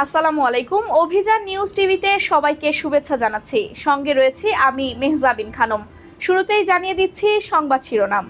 আসসালামু আলাইকুম। অভিযান নিউজ টিভিতে সবাইকে শুভেচ্ছা জানাচ্ছি। সঙ্গে রয়েছি আমি মেহজাবিন খানম। শুরুতেই জানিয়ে দিচ্ছি সংবাদ শিরোনাম।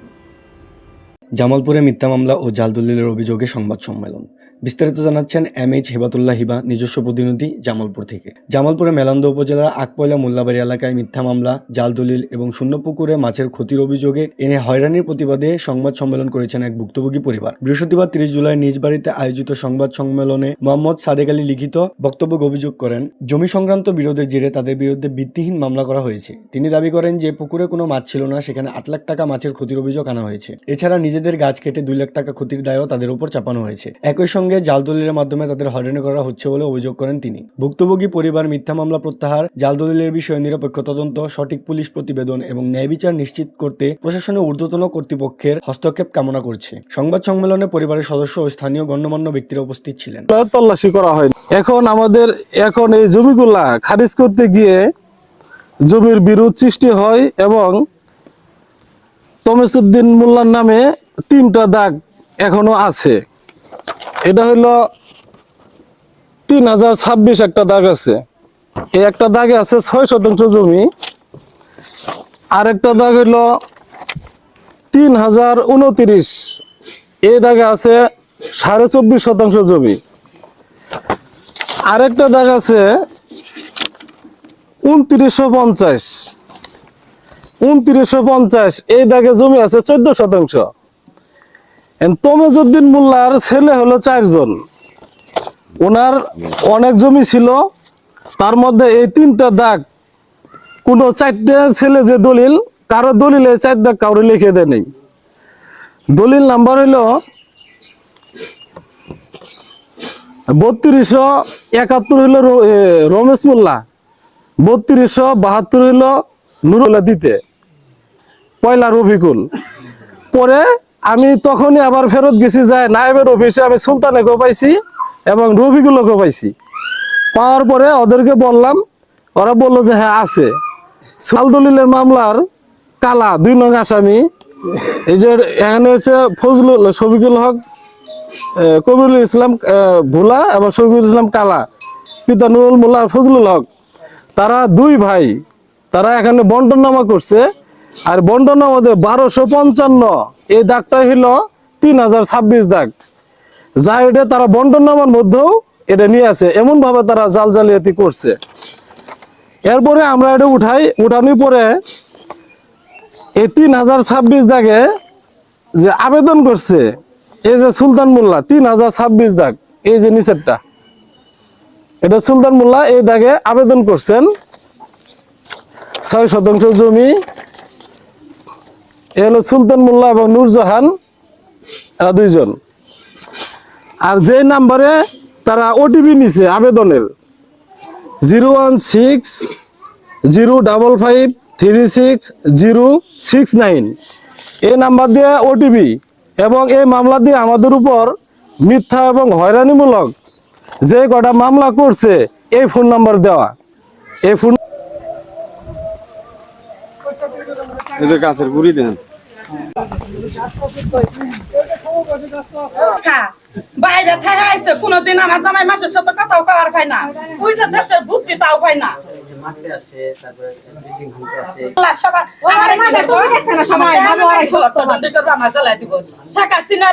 জামালপুরে মিথ্যা মামলা ও জাল দলিলের অভিযোগে সংবাদ সম্মেলন। বিস্তারিত জানাচ্ছেন MH হেবাতুল্লাহ হিবা, নিজস্ব প্রতিনিধি জামালপুর থেকে। জামালপুরে মেলান্দ উপজেলার আকপয়লা মোল্লাবাড়ি এলাকায় মিথ্যা মামলা, জাল দলিল এবং শূন্যপুকুরে মাছের ক্ষতির অভিযোগে এনে হয়রানির প্রতিবাদে সংবাদ সম্মেলন করেছেন এক ভুক্তভোগী পরিবার। বৃহস্পতিবার 30 জুলাই নিজ বাড়িতে আয়োজিত সংবাদ সম্মেলনে মোহাম্মদ সাদেক আলী লিখিত বক্তব্যে অভিযোগ করেন, জমি সংক্রান্ত বিরোধের জেরে তাদের বিরুদ্ধে ভিত্তিহীন মামলা করা হয়েছে। তিনি দাবি করেন যে পুকুরে কোনো মাছ ছিল না, সেখানে 8 লাখ টাকা মাছের ক্ষতির অভিযোগ আনা হয়েছে। এছাড়া নিজেদের গাছ কেটে 2 লাখ টাকা ক্ষতির দায়ও তাদের উপর চাপানো হয়েছে। একই সঙ্গে জাল দলিলের মাধ্যমে তাদের হয়রানি করা হচ্ছে বলে অভিযোগ করেন তিনি। ভুক্তভোগী পরিবার মিথ্যা মামলা প্রত্যাহার, জাল দলিলের বিষয়ে নিরপেক্ষ তদন্ত, সঠিক পুলিশ প্রতিবেদন এবং ন্যায় বিচার নিশ্চিত করতে প্রশাসনের ঊর্ধ্বতন কর্তৃপক্ষের হস্তক্ষেপ কামনা করছে। সংবাদ সম্মেলনে পরিবারের সদস্য ও স্থানীয় গণ্যমান্য ব্যক্তিরা উপস্থিত ছিলেন। তল্লাশি করা হয় এখন আমাদের এই জমিগুলা খারিজ করতে গিয়ে জমির বিরোধ সৃষ্টি হয় এবং তমেসউদ্দিন মোল্লার নামে 3টা দাগ এখনো আছে। এটা হইল 3026 একটা দাগ আছে। এই একটা দাগে আছে 6 শতাংশ জমি, আর একটা দাগ হইল 3029, এই দাগে আছে 24.5 শতাংশ জমি। আরেকটা দাগ আছে 2950, এই দাগে জমি আছে 14 শতাংশ। তমেজউদ্দিন মোল্লার ছেলে হলো 4 জন, ওনার অনেক জমি ছিল, তার মধ্যে এই 3টা দাগ কোন 4টে ছেলে যে দলিল, কারো দলিলে 4 দাগ কাউরে লিখে দেয় নেই। দলিল নাম্বার হইল 3271 হইল রমেশ মোল্লা, 3272 হইল নুরুল্লাহ দিতে, পয়লা রফিকুল। পরে আমি তখনই আবার ফেরত গেছি, যায় নায়েবের অফিসে আমি সুলতানকে পাইছি এবং রফিকুলকে পাইছি। পাওয়ার পরে ওদেরকে বললাম, ওরা বললো যে হ্যাঁ আছে। জাল দলিলের মামলার কালা 2 নং আসামি, এই যে এখানে হচ্ছে শফিকুল হক, কবিরুল ইসলাম ভোলা এবং শফিকুল ইসলাম কালা, পিতা নুরুল মোল্লা ফজলুল হক, তারা 2 ভাই। তারা এখানে বন্টননামা করছে, আর বন্টননামাতে 1255 এই দাগটা হইল 3026 দাগ, যা এটা তারা বন্টননামার মধ্যেও এটা নিয়ে আছে। এমন ভাবে তারা জাল জালিয়াতি করছে। এরপরে আমরা এটা উঠানোর পরে এই 3026 দাগে যে আবেদন করছে, এই যে সুলতান মোল্লা 3026 দাগ, এই যে নিচেরটা, এটা সুলতান মোল্লা এই দাগে আবেদন করছেন। 6 শতাংশ জমি, এ হলো সুলতান মোল্লা এবং নূরজাহান, এরা 2 জন। আর যে নাম্বারে তারা ওটিপি নিছে আবেদনের 01605536069, এই নাম্বার দিয়ে ওটিপি এবং এই মামলা দিয়ে আমাদের উপর মিথ্যা এবং হয়রানিমূলক যে কটা মামলা করছে এই ফোন নাম্বার দেওয়া। এই ফোন গাছের গুড়ি দেন বাইরে থাকে আইসে, কোনদিন আমার জামাই মাসের সাথে কথাও কওয়ার পাই না, ওই যে দেশের বুদ্ধি তাও পাই না।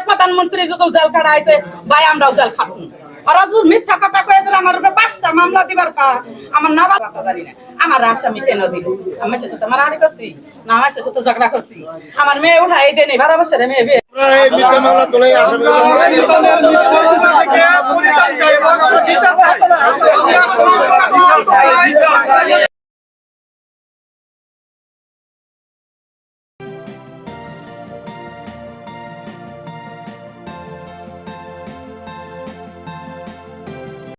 প্রধানমন্ত্রী যত জেল কাটা আছে ভাই, আমরাও জেল খাবো। ওরা যদি মিথ্যা কথা কয়ে আমার উপরে 5টা মামলা দিবার আমার না জানি না আমার আসামি কেন দিল। আমার সাথে মারামারি করছি না, আমার সাথে ঝগড়া করছি, আমার মেয়ে উঠাই দেয়নি, 12 বছরের মেয়ে বিয়ে।